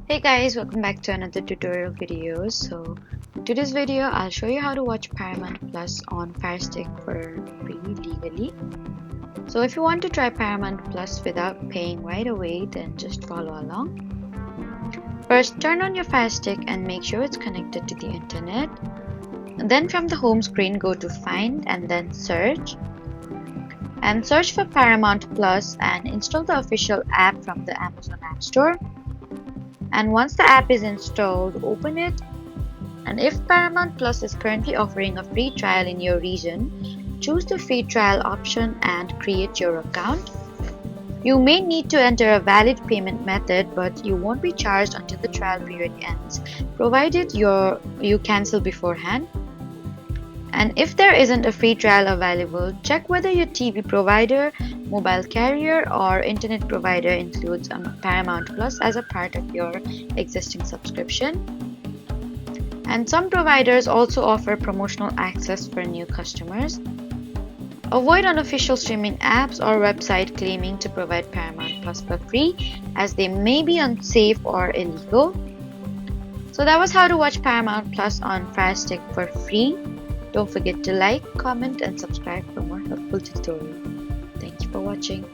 Hey guys, welcome back to another tutorial video. So in today's video I'll show you how to watch Paramount Plus on Firestick for free legally. So if you want to try Paramount Plus without paying right away, then just follow along. First, turn on your Firestick and make sure it's connected to the internet. And then from the home screen, go to Find and then Search. And search for Paramount Plus and install the official app from the Amazon App Store. And once the app is installed, open it. And if Paramount Plus is currently offering a free trial in your region, choose the free trial option and create your account. You may need to enter a valid payment method, but you won't be charged until the trial period ends, provided you cancel beforehand. And if there isn't a free trial available, check whether your TV provider, mobile carrier, or internet provider includes Paramount Plus as a part of your existing subscription. And some providers also offer promotional access for new customers. Avoid unofficial streaming apps or websites claiming to provide Paramount Plus for free, as they may be unsafe or illegal. So that was how to watch Paramount Plus on Firestick for free. Don't forget to like, comment, and subscribe for more helpful tutorials. Thank you for watching.